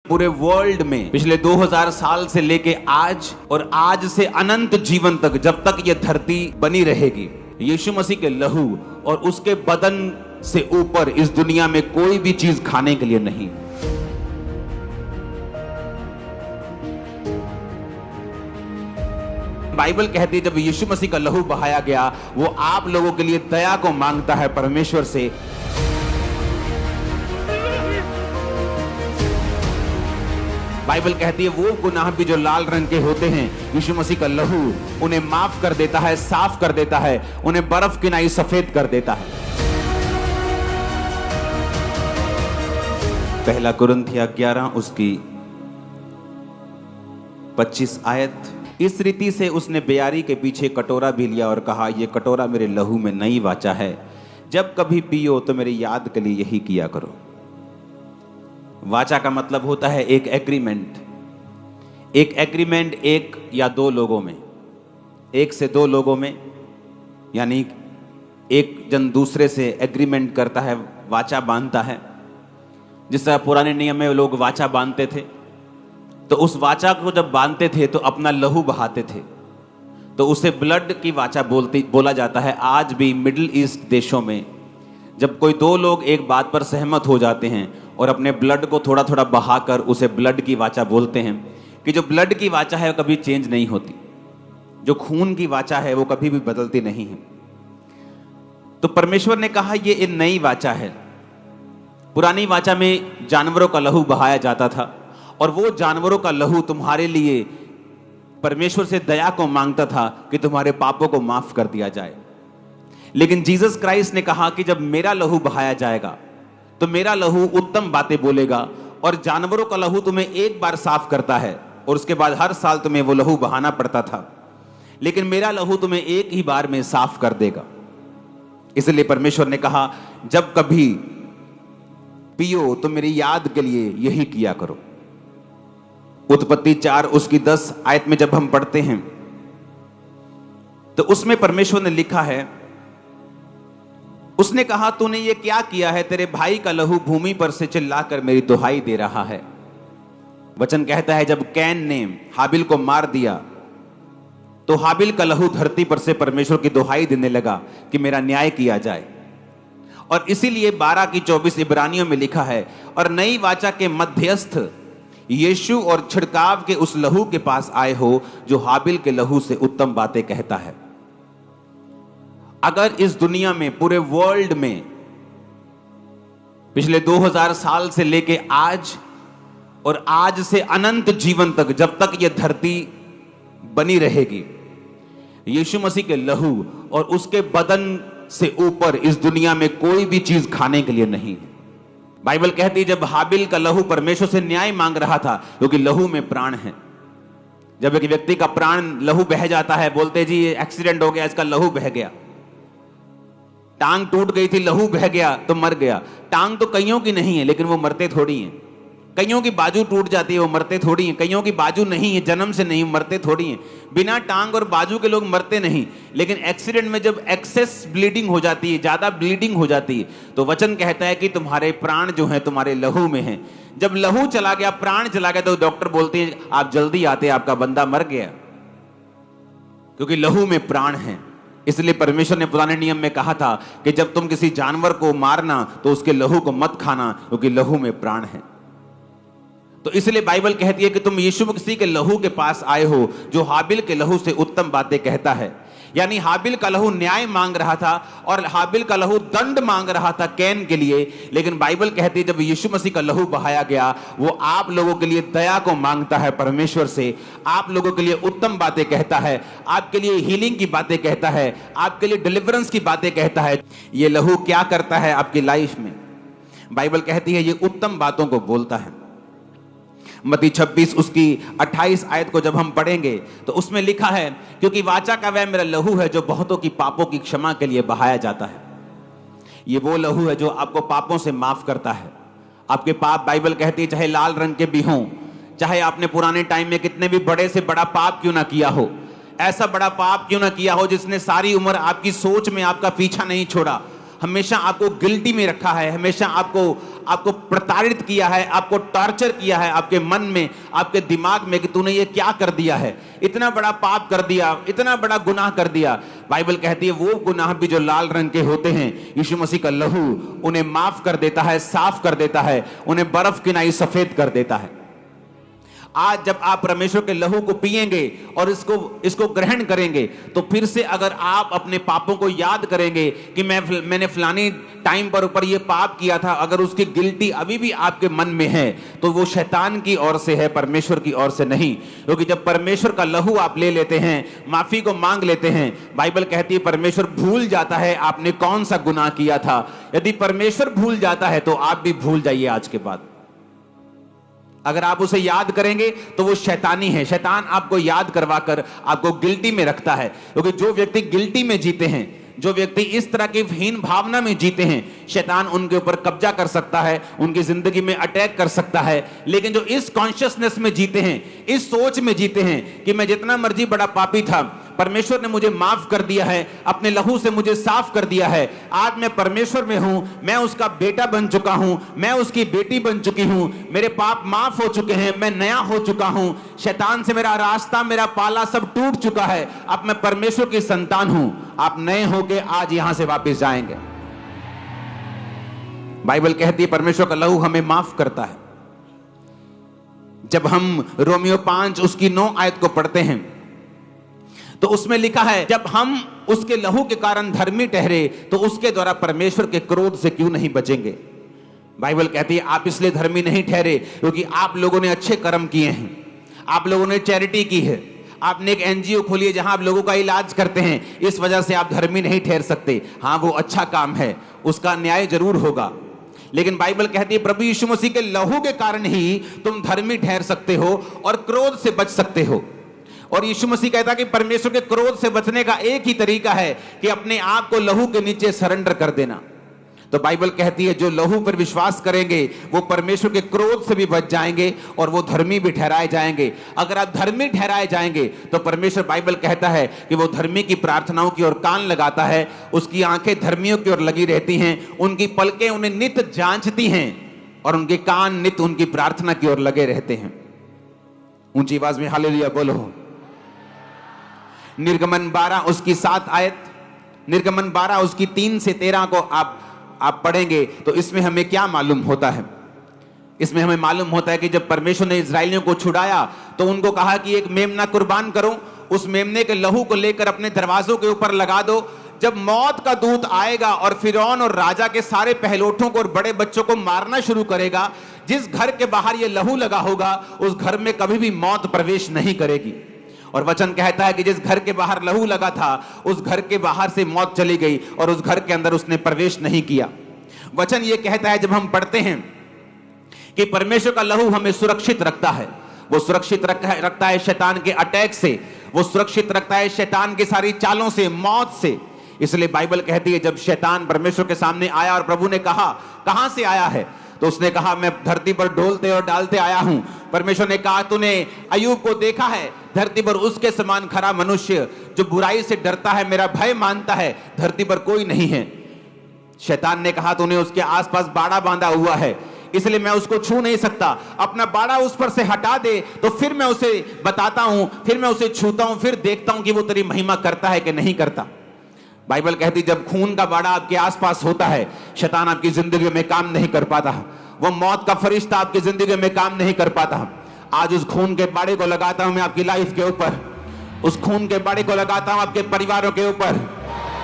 पूरे वर्ल्ड में पिछले 2000 साल से लेके आज और आज से अनंत जीवन तक, जब तक ये धरती बनी रहेगी, यीशु मसीह के लहू और उसके बदन से ऊपर इस दुनिया में कोई भी चीज खाने के लिए नहीं। बाइबल कहती है जब यीशु मसीह का लहू बहाया गया, वो आप लोगों के लिए दया को मांगता है परमेश्वर से। बाइबल कहती है वो गुनाह भी जो लाल रंग के होते हैं, यीशु मसीह का लहू उन्हें माफ कर देता है, साफ कर देता है, उन्हें बर्फ की नाई सफेद कर देता है। पहला कुरिन्थिया 11 उसकी 25 आयत। इस रीति से उसने बेयारी के पीछे कटोरा भी लिया और कहा, यह कटोरा मेरे लहू में नई वाचा है, जब कभी पियो तो मेरी याद के लिए यही किया करो। वाचा का मतलब होता है एक एग्रीमेंट। एक एग्रीमेंट एक या दो लोगों में, एक से दो लोगों में, यानी एक जन दूसरे से एग्रीमेंट करता है, वाचा बांधता है। जिस तरह पुराने नियम में लोग वाचा बांधते थे, तो उस वाचा को जब बांधते थे तो अपना लहू बहाते थे, तो उसे ब्लड की वाचा बोला जाता है। आज भी मिडिल ईस्ट देशों में जब कोई दो लोग एक बात पर सहमत हो जाते हैं और अपने ब्लड को थोड़ा थोड़ा बहाकर उसे ब्लड की वाचा बोलते हैं, कि जो ब्लड की वाचा है वो कभी चेंज नहीं होती, जो खून की वाचा है वो कभी भी बदलती नहीं है। तो परमेश्वर ने कहा ये एक नई वाचा है। पुरानी वाचा में जानवरों का लहू बहाया जाता था और वो जानवरों का लहू तुम्हारे लिए परमेश्वर से दया को मांगता था कि तुम्हारे पापों को माफ कर दिया जाए। लेकिन जीसस क्राइस्ट ने कहा कि जब मेरा लहू बहाया जाएगा तो मेरा लहू उत्तम बातें बोलेगा, और जानवरों का लहू तुम्हें एक बार साफ करता है और उसके बाद हर साल तुम्हें वो लहू बहाना पड़ता था, लेकिन मेरा लहू तुम्हें एक ही बार में साफ कर देगा। इसलिए परमेश्वर ने कहा जब कभी पियो तो मेरी याद के लिए यही किया करो। उत्पत्ति 4 उसकी 10 आयत में जब हम पढ़ते हैं तो उसमें परमेश्वर ने लिखा है, उसने कहा तूने ये क्या किया है, तेरे भाई का लहू भूमि पर से चिल्लाकर मेरी दुहाई दे रहा है। वचन कहता है जब कैन ने हाबिल को मार दिया तो हाबिल का लहू धरती पर से परमेश्वर की दुहाई देने लगा कि मेरा न्याय किया जाए। और इसीलिए 12 की 24 इब्रानियों में लिखा है, और नई वाचा के मध्यस्थ यीशु और छिड़काव के उस लहू के पास आए हो जो हाबिल के लहू से उत्तम बातें कहता है। अगर इस दुनिया में, पूरे वर्ल्ड में पिछले 2000 साल से लेके आज और आज से अनंत जीवन तक, जब तक यह धरती बनी रहेगी, यीशु मसीह के लहू और उसके बदन से ऊपर इस दुनिया में कोई भी चीज खाने के लिए नहीं है। बाइबल कहती है जब हाबिल का लहू परमेश्वर से न्याय मांग रहा था, क्योंकि लहू में प्राण है। जब एक व्यक्ति का प्राण लहू बह जाता है, बोलते जी ये एक्सीडेंट हो गया, इसका लहू बह गया, टांग टूट गई थी, लहू बह गया तो मर गया। टांग तो कईयों की नहीं है लेकिन वो मरते थोड़ी हैं। कईयों की बाजू टूट जाती है, वो मरते थोड़ी हैं। कईयों की बाजू नहीं है, जन्म से नहीं, मरते थोड़ी हैं। बिना टांग और बाजू के लोग मरते नहीं, लेकिन एक्सीडेंट में जब एक्सेस ब्लीडिंग हो जाती है, ज्यादा ब्लीडिंग हो जाती है, तो वचन कहता है कि तुम्हारे प्राण जो है तुम्हारे लहू में है। जब लहू चला गया, प्राण चला गया, तो डॉक्टर बोलते हैं आप जल्दी आते, आपका बंदा मर गया, क्योंकि लहू में प्राण है। इसलिए परमेश्वर ने पुराने नियम में कहा था कि जब तुम किसी जानवर को मारना तो उसके लहू को मत खाना, क्योंकि लहू में प्राण है। तो इसलिए बाइबल कहती है कि तुम यीशु मसीह के लहू के पास आए हो जो हाबिल के लहू से उत्तम बातें कहता है। यानी हाबिल का लहू न्याय मांग रहा था और हाबिल का लहू दंड मांग रहा था कैन के लिए, लेकिन बाइबल कहती है जब यीशु मसीह का लहू बहाया गया, वो आप लोगों के लिए दया को मांगता है परमेश्वर से, आप लोगों के लिए उत्तम बातें कहता है, आपके लिए हीलिंग की बातें कहता है, आपके लिए डिलीवरेंस की बातें कहता है। ये लहू क्या करता है आपकी लाइफ में? बाइबल कहती है ये उत्तम बातों को बोलता है। मत्ती 26 उसकी 28 आयत को जब हम पढ़ेंगे तो उसमें लिखा है, क्योंकि वाचा का वह मेरा लहू है जो बहुतों की पापों की क्षमा के लिए बहाया जाता है। ये वो लहू है जो आपको पापों से माफ करता है। आपके पाप, बाइबल कहती है, चाहे लाल रंग के भी हों, चाहे आपने पुराने टाइम में कितने भी बड़े से बड़ा पाप क्यों ना किया हो, ऐसा बड़ा पाप क्यों ना किया हो जिसने सारी उम्र आपकी सोच में आपका पीछा नहीं छोड़ा, हमेशा आपको गिल्टी में रखा है, हमेशा आपको आपको प्रताड़ित किया है, आपको टॉर्चर किया है आपके मन में, आपके दिमाग में कि तूने ये क्या कर दिया है, इतना बड़ा पाप कर दिया, इतना बड़ा गुनाह कर दिया। बाइबल कहती है वो गुनाह भी जो लाल रंग के होते हैं, यीशु मसीह का लहू उन्हें माफ कर देता है, साफ कर देता है, उन्हें बर्फ की नाई सफेद कर देता है। आज जब आप परमेश्वर के लहू को पिएंगे और इसको ग्रहण करेंगे, तो फिर से अगर आप अपने पापों को याद करेंगे कि मैंने फलानी टाइम पर ऊपर ये पाप किया था, अगर उसकी गिल्टी अभी भी आपके मन में है, तो वो शैतान की ओर से है, परमेश्वर की ओर से नहीं। क्योंकि जब परमेश्वर का लहू आप ले लेते हैं, माफी को मांग लेते हैं, बाइबल कहती है परमेश्वर भूल जाता है आपने कौन सा गुनाह किया था। यदि परमेश्वर भूल जाता है तो आप भी भूल जाइए आज के बाद। अगर आप उसे याद करेंगे तो वो शैतानी है। शैतान आपको याद करवाकर आपको गिल्टी में रखता है, क्योंकि जो व्यक्ति गिल्टी में जीते हैं, जो व्यक्ति इस तरह की हीन भावना में जीते हैं, शैतान उनके ऊपर कब्जा कर सकता है, उनकी जिंदगी में अटैक कर सकता है। लेकिन जो इस कॉन्शियसनेस में जीते हैं, इस सोच में जीते हैं कि मैं जितना मर्जी बड़ा पापी था, परमेश्वर ने मुझे माफ कर दिया है, अपने लहू से मुझे साफ कर दिया है, आज मैं परमेश्वर में हूं, मैं उसका बेटा बन चुका हूं, मैं उसकी बेटी बन चुकी हूं, मेरे पाप माफ हो चुके हैं, मैं नया हो चुका हूं, शैतान से मेरा रास्ता, मेरा पाला सब टूट चुका है, अब मैं परमेश्वर की संतान हूं। आप नए होके आज यहां से वापस जाएंगे। बाइबल कहती है परमेश्वर का लहू हमें माफ करता है। जब हम रोमियो 5 उसकी 9 आयत को पढ़ते हैं तो उसमें लिखा है, जब हम उसके लहू के कारण धर्मी ठहरे तो उसके द्वारा परमेश्वर के क्रोध से क्यों नहीं बचेंगे। बाइबल कहती है आप इसलिए धर्मी नहीं ठहरे क्योंकि आप लोगों ने अच्छे कर्म किए हैं, आप लोगों ने चैरिटी की है, आपने एक एनजीओ खोली है जहां आप लोगों का इलाज करते हैं, इस वजह से आप धर्मी नहीं ठहर सकते। हाँ, वो अच्छा काम है, उसका न्याय जरूर होगा, लेकिन बाइबल कहती है प्रभु यीशु मसीह के लहू के कारण ही तुम धर्मी ठहर सकते हो और क्रोध से बच सकते हो। और यीशु मसीह कहता है कि परमेश्वर के क्रोध से बचने का एक ही तरीका है कि अपने आप को लहू के नीचे सरेंडर कर देना। तो बाइबल कहती है जो लहू पर विश्वास करेंगे वो परमेश्वर के क्रोध से भी बच जाएंगे और वो धर्मी भी ठहराए जाएंगे। अगर आप धर्मी ठहराए जाएंगे तो परमेश्वर, बाइबल कहता है कि वो धर्मी की प्रार्थनाओं की ओर कान लगाता है, उसकी आंखें धर्मियों की ओर लगी रहती हैं, उनकी पलकें उन्हें नित जांचती हैं और उनके कान नित उनकी प्रार्थना की ओर लगे रहते हैं। ऊंची आवाज में हालेलुया बोलो। निर्गमन 12 उसकी 7 आयत, निर्गमन 12 उसकी 3 से 13 को आप पढ़ेंगे तो इसमें हमें क्या मालूम होता है। इसमें हमें मालूम होता है कि जब परमेश्वर ने इजराइलियों को छुड़ाया तो उनको कहा कि एक मेमना कुर्बान करो, उस मेमने के लहू को लेकर अपने दरवाजों के ऊपर लगा दो। जब मौत का दूत आएगा और फिरौन और राजा के सारे पहलोठों को और बड़े बच्चों को मारना शुरू करेगा, जिस घर के बाहर ये लहू लगा होगा उस घर में कभी भी मौत प्रवेश नहीं करेगी। और वचन कहता है कि जिस घर के बाहर लहू लगा था उस घर के बाहर से मौत चली गई और उस घर के अंदर उसने प्रवेश नहीं किया। वचन ये कहता है, जब हम पढ़ते हैं कि परमेश्वर का लहू हमें सुरक्षित रखता है, वो सुरक्षित रखता है शैतान के अटैक से, वो सुरक्षित रखता है शैतान की सारी चालों से, मौत से। इसलिए बाइबल कहती है जब शैतान परमेश्वर के सामने आया और प्रभु ने कहा कहां से आया है, तो उसने कहा मैं धरती पर डोलते और डालते आया हूं। परमेश्वर ने कहा तूने अय्यूब को देखा है, धरती पर उसके समान खरा मनुष्य जो बुराई से डरता है, मेरा भय मानता है, धरती पर कोई नहीं है। शैतान ने कहा तूने उसके आसपास बाड़ा बांधा हुआ है, इसलिए मैं उसको छू नहीं सकता, अपना बाड़ा उस पर से हटा दे तो फिर मैं उसे बताता हूं, फिर मैं उसे छूता हूं, फिर देखता हूं कि वो तेरी महिमा करता है कि नहीं करता। बाइबल कहती जब खून का बाड़ा आपके आसपास होता है, शैतान आपकी जिंदगी में काम नहीं कर पाता, वो मौत का फरिश्ता आपकी जिंदगी में काम नहीं कर पाता। आज उस खून के बाड़े को लगाता हूं मैं आपकी लाइफ के ऊपर, उस खून के बाड़े को लगाता हूं आपके परिवारों के ऊपर।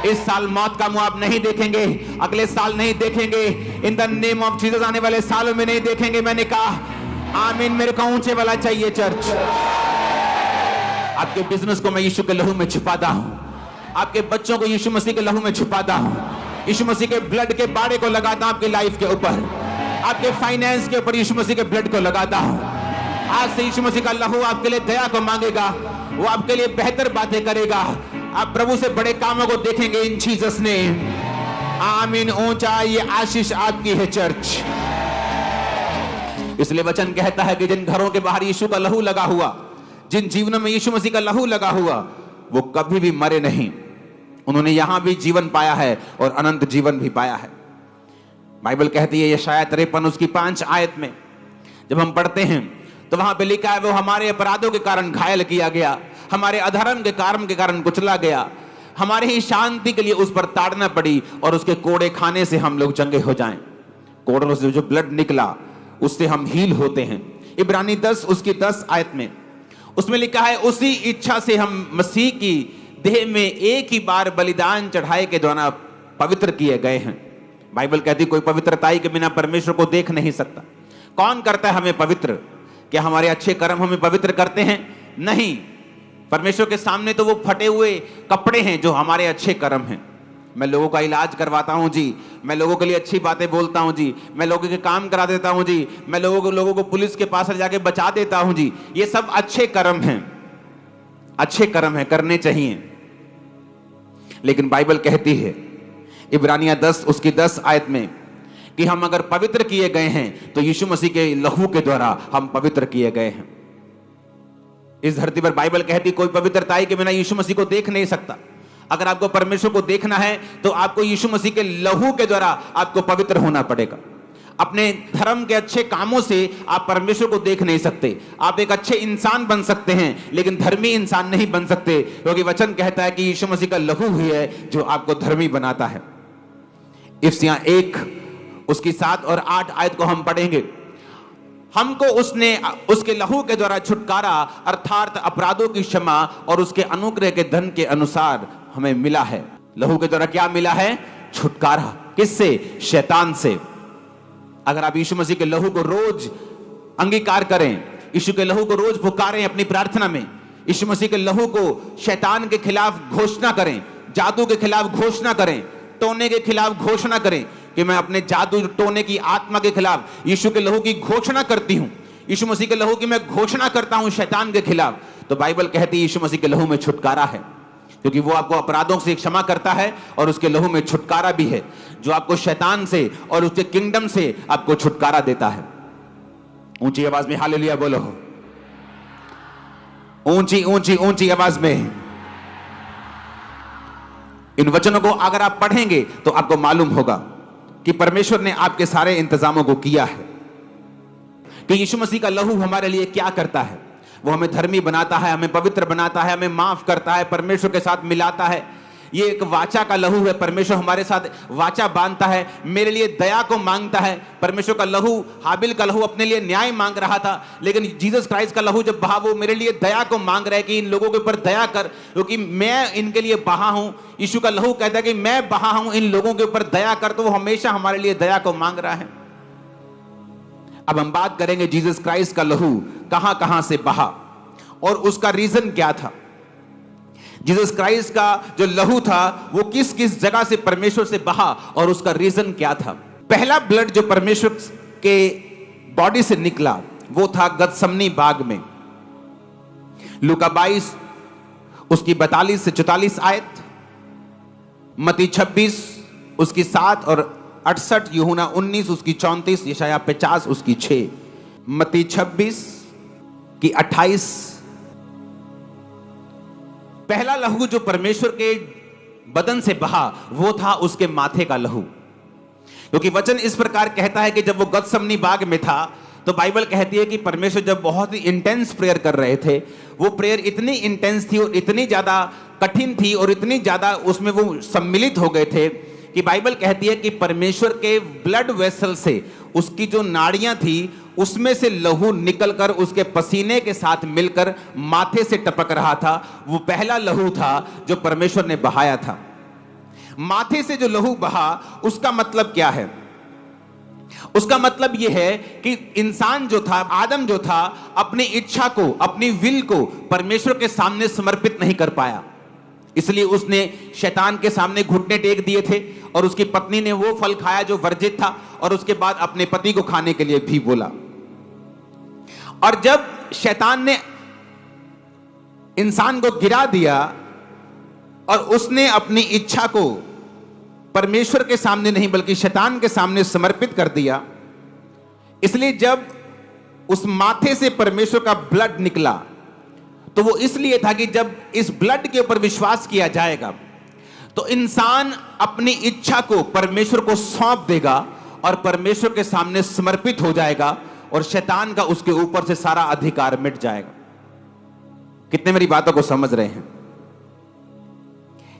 इस साल मौत का मुंह आप नहीं देखेंगे, अगले साल नहीं देखेंगे, in the name of Jesus आने वाले सालों में नहीं देखेंगे। मैंने कहा आमीन। मेरे को ऊंचे वाला चाहिए चर्च। आपके बिजनेस को मैं यीशु के लहू में छुपाता हूं, आपके बच्चों को यीशु मसीह के लहू में छुपाता हूं, यीशु मसीह के ब्लड के बाड़े को लगाता हूं आपकी लाइफ के ऊपर, आपके फाइनेंस के ऊपर यीशु मसीह के ब्लड को लगाता हूं। आज से यीशु मसीह का लहू आपके लिए दया को मांगेगा, वो आपके लिए बेहतर बातें करेगा, आप प्रभु से बड़े कामों को देखेंगे इन जीसस ने। आमीन। ऊंचा ये आशीष आपकी है चर्च। इसलिए वचन कहता है कि जिन घरों के बाहर यीशु का लहू लगा हुआ, जिन जीवनों में यीशु मसीह का लहू लगा हुआ, वो कभी भी मरे नहीं, उन्होंने यहां भी जीवन पाया है और अनंत जीवन भी पाया है। बाइबल कहती है यशायाह 53 उसकी 5 आयत में जब हम पढ़ते हैं तो वहां पे लिखा है वो हमारे अपराधों के कारण घायल किया गया, हमारे अधर्म के कारण कुचला गया, हमारे ही शांति के लिए उस पर ताड़ना पड़ी और उसके कोड़े खाने से हम लोग चंगे हो जाएं। कोड़ों से जो ब्लड निकला उससे हम हील होते हैं। इब्रानी 10 उसकी 10 आयत में उसमें लिखा है उसी इच्छा से हम मसीह की देह में एक ही बार बलिदान चढ़ाए के द्वारा पवित्र किए गए हैं। बाइबल कहती कोई पवित्रताई के बिना परमेश्वर को देख नहीं सकता। कौन करता है हमें पवित्र? क्या हमारे अच्छे कर्म हमें पवित्र करते हैं? नहीं। परमेश्वर के सामने तो वो फटे हुए कपड़े हैं जो हमारे अच्छे कर्म हैं। मैं लोगों का इलाज करवाता हूं जी, मैं लोगों के लिए अच्छी बातें बोलता हूं जी, मैं लोगों के काम करा देता हूं जी, मैं लोगों को पुलिस के पास जाके बचा देता हूं जी, ये सब अच्छे कर्म हैं, अच्छे कर्म हैं, करने चाहिए। लेकिन बाइबल कहती है इब्रानियां 10 उसकी 10 आयत में कि हम अगर पवित्र किए गए हैं तो यीशु मसीह के लहू के द्वारा हम पवित्र किए गए हैं। इस धरती पर बाइबल कहती कोई पवित्रताई के बिना यीशु मसीह को देख नहीं सकता। अगर आपको परमेश्वर को देखना है तो आपको यीशु मसीह के लहू के द्वारा आपको पवित्र होना पड़ेगा। अपने धर्म के अच्छे कामों से आप परमेश्वर को देख नहीं सकते। आप एक अच्छे इंसान बन सकते हैं लेकिन धर्मी इंसान नहीं बन सकते, क्योंकि वचन कहता है कि यीशु मसीह का लहू ही है जो आपको धर्मी बनाता है। इफिसियां 1 उसकी 7 और 8 आयत को हम पढ़ेंगे। हमको उसने उसके लहू के द्वारा छुटकारा अर्थात अपराधों की क्षमा और उसके अनुग्रह के धन के अनुसार हमें मिला है। लहू के द्वारा क्या मिला है? छुटकारा। किससे? शैतान से। अगर आप यीशु मसीह के लहू को रोज अंगीकार करें, यीशु के लहू को रोज पुकारें अपनी प्रार्थना में, यीशु मसीह के लहू को शैतान के खिलाफ घोषणा करें, जादू के खिलाफ घोषणा करें, टोने के खिलाफ घोषणा करें कि मैं अपने जादू टोने की आत्मा के खिलाफ यीशु के लहू की घोषणा करती हूं, यीशु मसीह के लहू की मैं घोषणा करता हूं शैतान के खिलाफ, तो बाइबल कहती है यीशु मसीह के लहू में छुटकारा है, क्योंकि वो आपको अपराधों से क्षमा करता है और उसके लहू में छुटकारा भी है जो आपको शैतान से और उसके किंगडम से आपको छुटकारा देता है। ऊंची आवाज में हालेलुया बोलो, ऊंची ऊंची ऊंची आवाज में। इन वचनों को अगर आप पढ़ेंगे तो आपको मालूम होगा कि परमेश्वर ने आपके सारे इंतजामों को किया है कि यीशु मसीह का लहू हमारे लिए क्या करता है। वो हमें धर्मी बनाता है, हमें पवित्र बनाता है, हमें माफ करता है, परमेश्वर के साथ मिलाता है। ये एक वाचा का लहू है। परमेश्वर हमारे साथ वाचा बांधता है, मेरे लिए दया को मांगता है। परमेश्वर का लहू, हाबिल का लहू अपने लिए न्याय मांग रहा था, लेकिन जीसस क्राइस्ट का लहू जब बहा वो मेरे लिए दया को मांग रहा है कि इन लोगों के ऊपर दया कर, क्योंकि मैं इनके लिए बहा हूं। यीशु का लहू कहता है कि मैं बहा हूं, इन लोगों के ऊपर दया कर, तो वो हमेशा हमारे लिए दया को मांग रहा है। अब हम बात करेंगे जीसस क्राइस्ट का लहू कहां कहां से बहा और उसका रीजन क्या था। जीसस क्राइस्ट का जो लहू था वो किस किस जगह से परमेश्वर से बहा और उसका रीजन क्या था। पहला ब्लड जो परमेश्वर के बॉडी से निकला वो था गतसमनी बाग में। लूका 22 उसकी 42 से 44 आयत, मत्ती 26 उसकी 7 और 68, यूहन्ना 19 उसकी 34, यशायाह 50 उसकी 6, मत्ती 26 की 28। पहला लहू जो परमेश्वर के बदन से बहा वो था उसके माथे का लहू, क्योंकि वचन इस प्रकार कहता है कि जब वो गतसमनी बाग में था तो बाइबल कहती है कि परमेश्वर जब बहुत ही इंटेंस प्रेयर कर रहे थे, वो प्रेयर इतनी इंटेंस थी और इतनी ज्यादा कठिन थी और इतनी ज्यादा उसमें वो सम्मिलित हो गए थे कि बाइबल कहती है कि परमेश्वर के ब्लड वेसल से उसकी जो नाड़ियां थी उसमें से लहू निकलकर उसके पसीने के साथ मिलकर माथे से टपक रहा था। वो पहला लहू था जो परमेश्वर ने बहाया था। माथे से जो लहू बहा उसका मतलब क्या है? उसका मतलब यह है कि इंसान जो था, आदम जो था, अपनी इच्छा को, अपनी विल को परमेश्वर के सामने समर्पित नहीं कर पाया, इसलिए उसने शैतान के सामने घुटने टेक दिए थे और उसकी पत्नी ने वो फल खाया जो वर्जित था और उसके बाद अपने पति को खाने के लिए भी बोला। और जब शैतान ने इंसान को गिरा दिया और उसने अपनी इच्छा को परमेश्वर के सामने नहीं बल्कि शैतान के सामने समर्पित कर दिया, इसलिए जब उस माथे से परमेश्वर का ब्लड निकला तो वो इसलिए था कि जब इस ब्लड के ऊपर विश्वास किया जाएगा तो इंसान अपनी इच्छा को परमेश्वर को सौंप देगा और परमेश्वर के सामने समर्पित हो जाएगा और शैतान का उसके ऊपर से सारा अधिकार मिट जाएगा। कितने मेरी बातों को समझ रहे हैं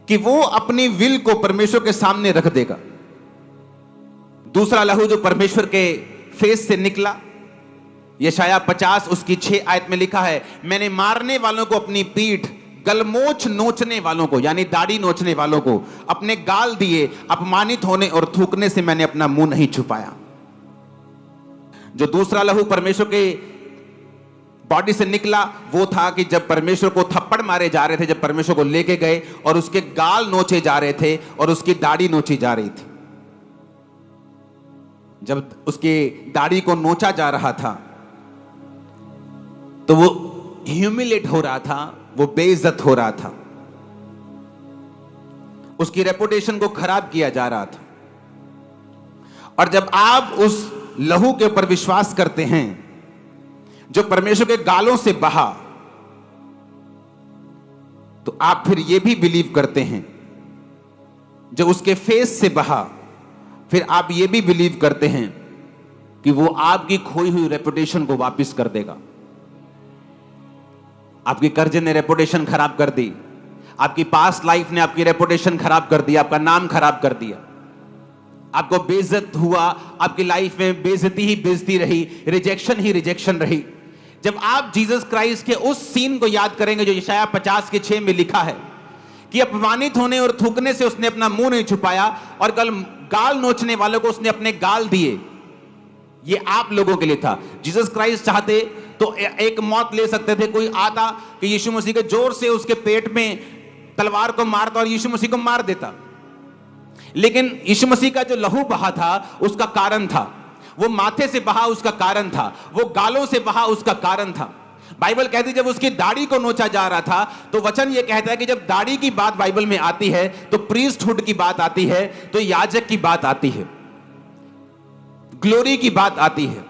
कि वो अपनी विल को परमेश्वर के सामने रख देगा। दूसरा लहू जो परमेश्वर के फेस से निकला, यशाया 50 उसकी 6 आयत में लिखा है, मैंने मारने वालों को अपनी पीठ, गलमोछ नोचने वालों को यानी दाढ़ी नोचने वालों को अपने गाल दिए, अपमानित होने और थूकने से मैंने अपना मुंह नहीं छुपाया। जो दूसरा लहू परमेश्वर के बॉडी से निकला वो था कि जब परमेश्वर को थप्पड़ मारे जा रहे थे, जब परमेश्वर को लेके गए और उसके गाल नोचे जा रहे थे और उसकी दाढ़ी नोची जा रही थी। जब उसके दाढ़ी को नोचा जा रहा था तो वो ह्यूमिलेट हो रहा था, वो बेइज्जत हो रहा था, उसकी रेपुटेशन को खराब किया जा रहा था। और जब आप उस लहू के ऊपर विश्वास करते हैं जो परमेश्वर के गालों से बहा, तो आप फिर यह भी बिलीव करते हैं जो उसके फेस से बहा, फिर आप यह भी बिलीव करते हैं कि वो आपकी खोई हुई रेपुटेशन को वापस कर देगा। आपकी कर्जे ने रेपुटेशन खराब कर दी, आपकी पास्ट लाइफ ने आपकी रेपुटेशन खराब कर दी, आपका नाम खराब कर दिया, आपको बेइज्जत हुआ, आपकी लाइफ में बेइज्जती ही बेइज्जती रही, रिजेक्शन ही रिजेक्शन रही। जब आप जीसस क्राइस्ट के उस सीन को याद करेंगे जो यशाया 50 के 6 में लिखा है कि अपमानित होने और थूकने से उसने अपना मुंह नहीं छुपाया और गाल नोचने वालों को उसने अपने गाल दिए, ये आप लोगों के लिए था। जीसस क्राइस्ट चाहते तो एक मौत ले सकते थे, कोई आता कि यीशु मसीह के जोर से उसके पेट में तलवार को मारता और यीशु मसीह को मार देता, लेकिन यीशु मसीह का जो लहू बहा था उसका कारण था, वो माथे से बहा उसका कारण था, वो गालों से बहा उसका कारण था। बाइबल कहती जब उसकी दाढ़ी को नोचा जा रहा था तो वचन ये कहता है कि जब दाढ़ी की बात बाइबल में आती है तो प्रीस्टहुड की बात आती है, तो याजक की बात आती है, ग्लोरी की बात आती है,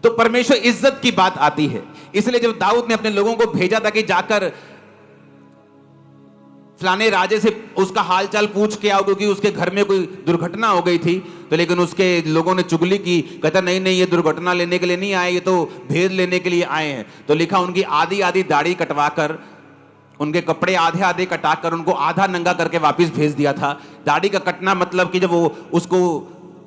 तो परमेश्वर इज्जत की बात आती है। इसलिए जब दाऊद ने अपने लोगों को भेजा था कि जाकर फलाने राजे से उसका हालचाल पूछ के आओ क्योंकि उसके घर में कोई दुर्घटना हो गई थी, तो लेकिन उसके लोगों ने चुगली की, कहता नहीं नहीं ये दुर्घटना लेने के लिए नहीं आए, ये तो भेद लेने के लिए आए हैं। तो लिखा उनकी आधी आधी दाढ़ी कटवाकर, उनके कपड़े आधे आधे कटाकर उनको आधा नंगा करके वापस भेज दिया था। दाढ़ी का कटना मतलब कि जब वो उसको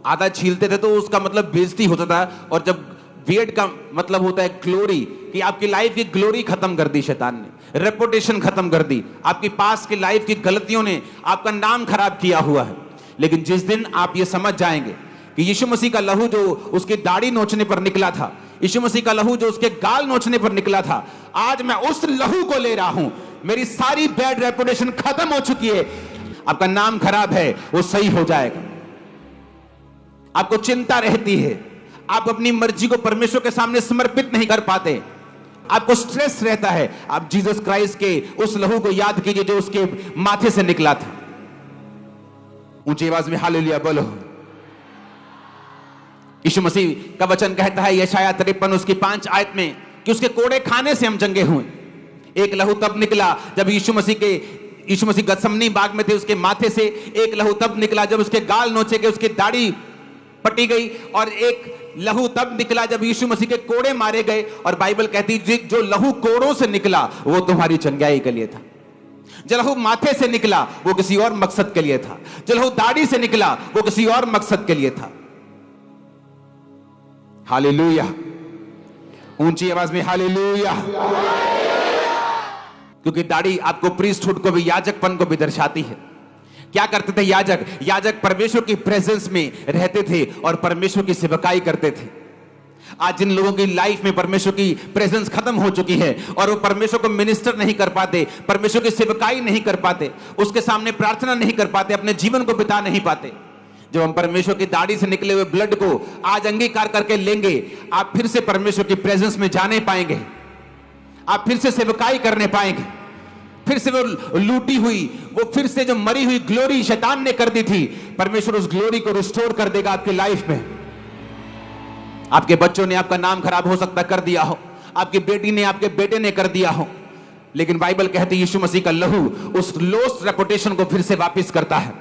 आधा छीलते थे तो उसका मतलब बेइज्जती होता था, और जब बियर्ड का मतलब होता है ग्लोरी, कि आपकी लाइफ की ग्लोरी खत्म कर दी शैतान ने, रेपुटेशन खत्म कर दी, आपकी पास की लाइफ की गलतियों ने आपका नाम खराब किया हुआ है। लेकिन जिस दिन आप ये समझ जाएंगे कि यीशु मसीह का लहू जो उसकी दाढ़ी नोचने पर निकला था, यीशु मसीह का लहू जो उसके गाल नोचने पर निकला था, आज मैं उस लहू को ले रहा हूं, मेरी सारी बैड रेपुटेशन खत्म हो चुकी है, आपका नाम खराब है वो सही हो जाएगा। आपको चिंता रहती है, आप अपनी मर्जी को परमेश्वर के सामने समर्पित नहीं कर पाते, आपको स्ट्रेस रहता है, आप जीसस क्राइस्ट के उस लहू को याद कीजिए जो उसके माथे से निकला था। ऊंची आवाज में हालेलुया बोलो। यीशु मसीह का वचन कहता है यशाया 53 उसकी 5 आयत में कि उसके कोड़े खाने से हम चंगे हुए। एक लहू तब निकला जब यीशु मसीह गतसमनी बाग में थे, उसके माथे से एक लहू तब निकला जब उसके गाल नोचे गए, उसकी दाढ़ी पटी गई, और एक लहू तब निकला जब यीशु मसीह के कोड़े मारे गए। और बाइबल कहती जो लहू कोड़ों से निकला वो तुम्हारी चंगाई के लिए था, जो लहू माथे से निकला वो किसी और मकसद के लिए था, जो लहू दाढ़ी से निकला वो किसी और मकसद के लिए था। हालेलुया, ऊंची आवाज में हालेलुया। क्योंकि दाढ़ी आपको प्रीस्टहुड को भी, याजकपन को भी दर्शाती है। क्या करते थे याजक परमेश्वर की प्रेजेंस में रहते थे और परमेश्वर की सेवकाई करते थे। आज जिन लोगों की लाइफ में परमेश्वर की प्रेजेंस खत्म हो चुकी है और वो परमेश्वर को मिनिस्टर नहीं कर पाते, परमेश्वर की सेवकाई नहीं कर पाते, उसके सामने प्रार्थना नहीं कर पाते, अपने जीवन को बिता नहीं पाते। जब हम परमेश्वर की दाढ़ी से निकले हुए ब्लड को आज अंगीकार करके लेंगे, आप फिर से परमेश्वर की प्रेजेंस में जाने पाएंगे, आप फिर से सेवकाई करने पाएंगे, फिर से वो लूटी हुई, वो फिर से जो मरी हुई ग्लोरी शैतान ने कर दी थी, परमेश्वर उस ग्लोरी को रिस्टोर कर देगा आपकी लाइफ में। आपके बच्चों ने आपका नाम खराब हो सकता कर दिया हो, आपकी बेटी ने, आपके बेटे ने कर दिया हो, लेकिन बाइबल कहती है यीशु मसीह का लहू उस लॉस्ट रेपुटेशन को फिर से वापस करता है।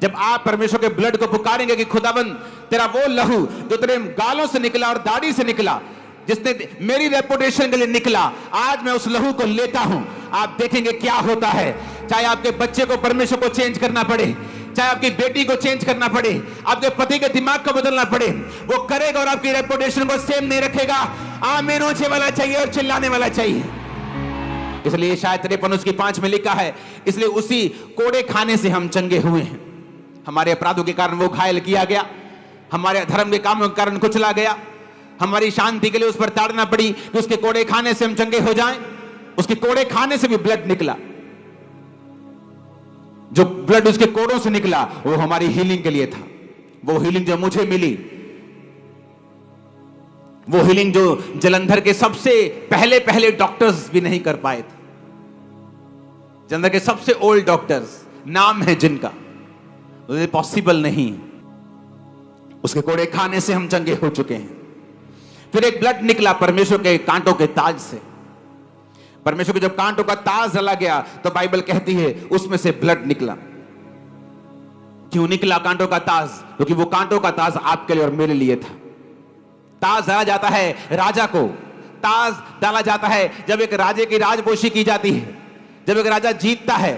जब आप परमेश्वर के ब्लड को पुकारेंगे कि खुदाबंद तेरा वो लहू जो तेरे गालों से निकला और दाढ़ी से निकला, जिसने मेरी रेपुटेशन के लिए निकला, आज मैं उस लहू को लेता हूं, आप देखेंगे क्या होता है। चाहे आपके बच्चे को परमेश्वर को चेंज करना पड़े, चाहे आपकी बेटी को चेंज करना पड़े, आपके पति के दिमाग को बदलना पड़े, वो करेगा और आपकी रेपुटेशन को सेम नहीं रखेगा। आमीन ऊंचे वाला चाहिए और चिल्लाने वाला चाहिए। इसलिए शायद 53 उसकी 5 में लिखा है, इसलिए उसी कोड़े खाने से हम चंगे हुए हैं। हमारे अपराधों के कारण वो घायल किया गया, हमारे धर्म के कामों के कारण कुचला गया, हमारी शांति के लिए उस पर ताड़ना पड़ी कि उसके कोड़े खाने से हम चंगे हो जाएं। उसके कोड़े खाने से भी ब्लड निकला, जो ब्लड उसके कोड़ों से निकला वो हमारी हीलिंग के लिए था। वो हीलिंग जो मुझे मिली, वो हीलिंग जो जलंधर के सबसे पहले डॉक्टर्स भी नहीं कर पाए थे। जलंधर के सबसे ओल्ड डॉक्टर्स नाम है जिनका, पॉसिबल नहीं। उसके कोड़े खाने से हम चंगे हो चुके हैं। फिर एक ब्लड निकला परमेश्वर के कांटों के ताज से। परमेश्वर के जब कांटों का ताज जला गया तो बाइबल कहती है उसमें से ब्लड निकला। क्यों निकला कांटों का ताज? क्योंकि वो कांटों का ताज आपके लिए और मेरे लिए था। ताज डाला जाता है राजा को, ताज डाला जाता है जब एक राजे की राजपोशी की जाती है, जब एक राजा जीतता है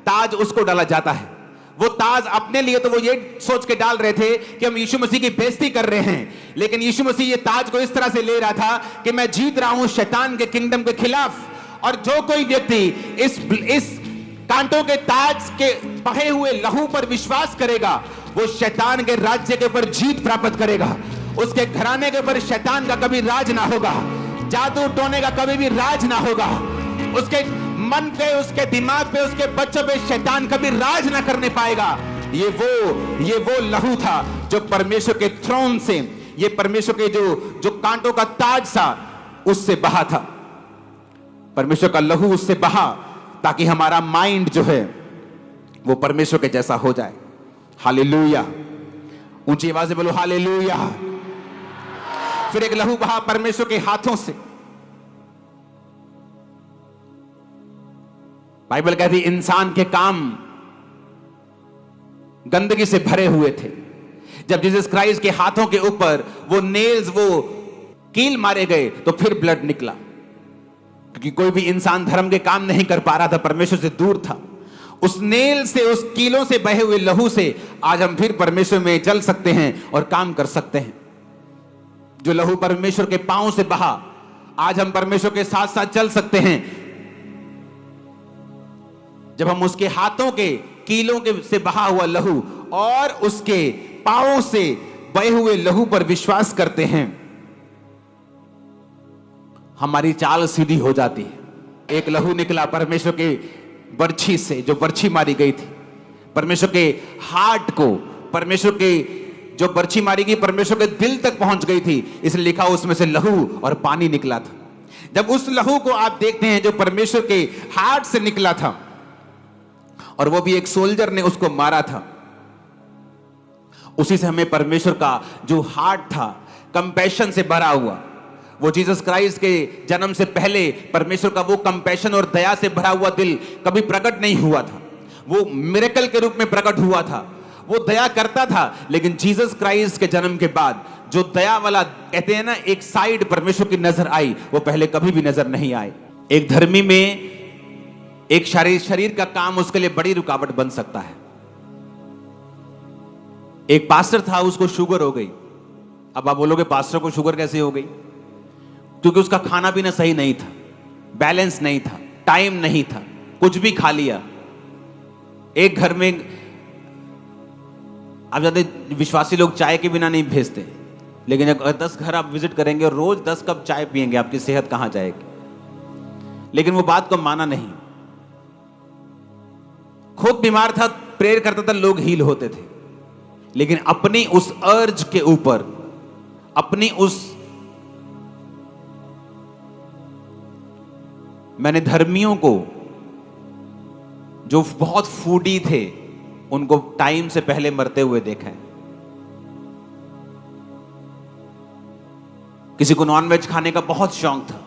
ताज उसको डाला जाता है। वो ताज अपने लिए तो वो ये सोच के डाल रहे थे कि हम यीशु मसीह की बेइज्जती कर रहे हैं, लेकिन यीशु मसीह ये ताज को इस तरह से ले रहा था कि मैं जीत रहा हूं शैतान के किंगडम के खिलाफ। और जो कोई व्यक्ति इस कांटों के ताज के बहे हुए लहू पर विश्वास करेगा वो शैतान के राज्य के ऊपर जीत प्राप्त करेगा। उसके घराने के ऊपर शैतान का कभी राज ना होगा, जादू टोने का कभी भी राज ना होगा, उसके मन पे, उसके दिमाग पे, उसके बच्चों पे शैतान कभी राज ना करने पाएगा। ये वो लहू था जो परमेश्वर के थ्रोन से, ये परमेश्वर के जो कांटों का ताज था उससे बहा था। परमेश्वर का लहू उससे बहा ताकि हमारा माइंड जो है वो परमेश्वर के जैसा हो जाए। हालेलुया, ऊंची आवाज से बोलो हालेलुया। फिर एक लहू बहा परमेश्वर के हाथों से। बाइबल कहती इंसान के काम गंदगी से भरे हुए थे। जब जीसस क्राइस्ट के हाथों के ऊपर वो नेल्स, वो कील मारे गए तो फिर ब्लड निकला, क्योंकि कोई भी इंसान धर्म के काम नहीं कर पा रहा था, परमेश्वर से दूर था। उस नेल से, उस कीलों से बहे हुए लहू से आज हम फिर परमेश्वर में चल सकते हैं और काम कर सकते हैं। जो लहू परमेश्वर के पांव से बहा, आज हम परमेश्वर के साथ साथ चल सकते हैं। जब हम उसके हाथों के कीलों के से बहा हुआ लहू और उसके पांवों से बहे हुए लहू पर विश्वास करते हैं, हमारी चाल सीधी हो जाती है। एक लहू निकला परमेश्वर के बर्छी से, जो बर्छी मारी गई थी, परमेश्वर के हार्ट को, परमेश्वर के जो बर्छी मारी गई परमेश्वर के दिल तक पहुंच गई थी, इसलिए लिखा उसमें से लहू और पानी निकला था। जब उस लहू को आप देखते हैं जो परमेश्वर के हार्ट से निकला था, और वो भी एक सोल्जर ने उसको मारा था, उसी से हमें परमेश्वर का जो हार्ट था कंपैशन से भरा हुआ, वो जीसस क्राइस्ट के जन्म से पहले परमेश्वर का वो कंपैशन और दया से भरा हुआ दिल कभी प्रकट नहीं हुआ था। वो मिरेकल के रूप में प्रकट हुआ था, वो दया करता था, लेकिन जीसस क्राइस्ट के जन्म के बाद जो दया वाला कहते हैं ना एक साइड परमेश्वर की नजर आई, वो पहले कभी भी नजर नहीं आई। एक धर्मी में एक शरीर का काम उसके लिए बड़ी रुकावट बन सकता है। एक पास्टर था, उसको शुगर हो गई। अब आप बोलोगे पास्टर को शुगर कैसे हो गई? क्योंकि उसका खाना पीना सही नहीं था, बैलेंस नहीं था, टाइम नहीं था, कुछ भी खा लिया। एक घर में आप जानते विश्वासी लोग चाय के बिना नहीं भेजते, लेकिन अगर 10 घर आप विजिट करेंगे और रोज 10 कप चाय पिएंगे, आपकी सेहत कहां जाएगी? लेकिन वो बात को माना नहीं। खुद बीमार था, प्रेयर करता था, लोग हील होते थे, लेकिन अपनी उस अर्ज के ऊपर, अपनी उस, मैंने धर्मियों को जो बहुत फूडी थे उनको टाइम से पहले मरते हुए देखा है। किसी को नॉनवेज खाने का बहुत शौक था,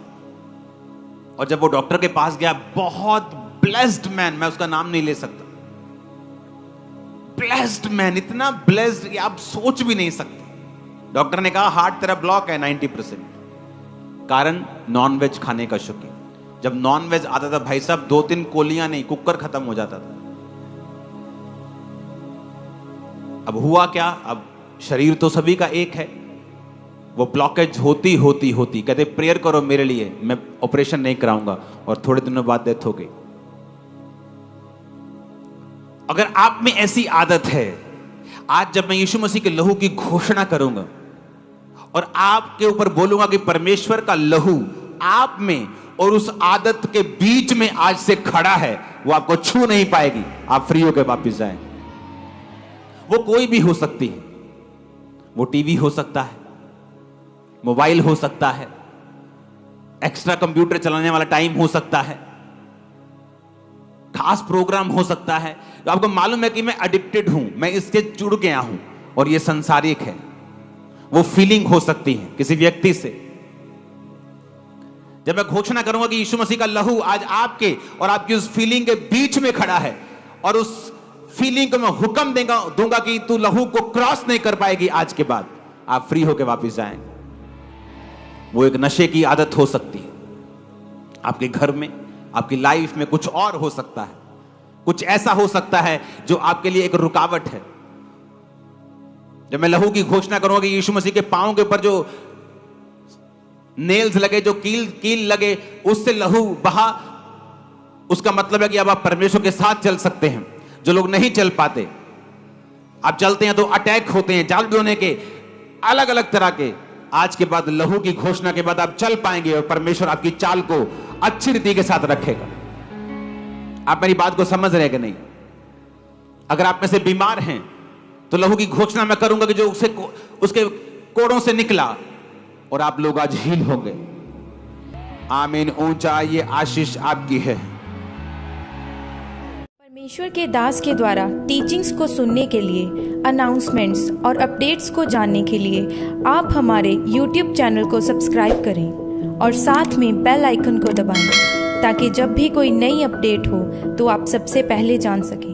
और जब वो डॉक्टर के पास गया, बहुत ब्लेस्ड मैन, मैं उसका नाम नहीं ले सकता, ब्लेस्ड मैन, इतना ब्लेस्ड कि आप सोच भी नहीं सकते। डॉक्टर ने कहा हार्ट तेरा ब्लॉक है 90%। कारण नॉनवेज खाने का शौकीन। जब नॉनवेज आता था भाई साहब 2-3 कोलियां नहीं, कुकर खत्म हो जाता था। अब हुआ क्या, अब शरीर तो सभी का एक है, वो ब्लॉकेज होती होती होती कहते प्रेयर करो मेरे लिए, मैं ऑपरेशन नहीं कराऊंगा, और थोड़े दिनों बाद डेथ हो गई। अगर आप में ऐसी आदत है, आज जब मैं यीशु मसीह के लहू की घोषणा करूंगा और आपके ऊपर बोलूंगा कि परमेश्वर का लहू आप में और उस आदत के बीच में आज से खड़ा है, वो आपको छू नहीं पाएगी, आप फ्री होकर वापस जाएं। वो कोई भी हो सकती है, वो टीवी हो सकता है, मोबाइल हो सकता है, एक्स्ट्रा कंप्यूटर चलाने वाला टाइम हो सकता है, खास प्रोग्राम हो सकता है। तो आपको मालूम है कि मैं एडिक्टेड हूं, मैं इसके जुड़ गया हूं और ये संसारिक है। वो फीलिंग हो सकती है किसी व्यक्ति से। जब मैं घोषणा करूंगा कि यीशु मसीह का लहू आज आपके और आपकी उस फीलिंग के बीच में खड़ा है, और उस फीलिंग को मैं हुक्म दूंगा कि तू लहू को क्रॉस नहीं कर पाएगी, आज के बाद आप फ्री होकर वापस जाएंगे। वो एक नशे की आदत हो सकती है, आपके घर में, आपकी लाइफ में कुछ और हो सकता है, कुछ ऐसा हो सकता है जो आपके लिए एक रुकावट है। जब मैं लहू की घोषणा करूंगा कि यीशु मसीह के पांव के ऊपर जो नेल्स लगे, जो कील लगे, उससे लहू बहा, उसका मतलब है कि अब आप परमेश्वर के साथ चल सकते हैं। जो लोग नहीं चल पाते, आप चलते हैं तो अटैक होते हैं, जाल होने के, अलग अलग तरह के, आज के बाद लहू की घोषणा के बाद आप चल पाएंगे और परमेश्वर आपकी चाल को अच्छी रीति के साथ रखेगा। आप मेरी बात को समझ रहे हैं कि नहीं? अगर आप में से बीमार हैं तो लहू की घोषणा मैं करूंगा कि जो उसके कोड़ों से निकला, और आप लोग आज हील होंगे। आमीन। ऊंचा ये आशीष आपकी है। परमेश्वर के दास के द्वारा टीचिंग्स को सुनने के लिए, अनाउंसमेंट्स और अपडेट्स को जानने के लिए आप हमारे YouTube चैनल को सब्सक्राइब करें और साथ में बेल आइकन को दबाएं, ताकि जब भी कोई नई अपडेट हो तो आप सबसे पहले जान सकें।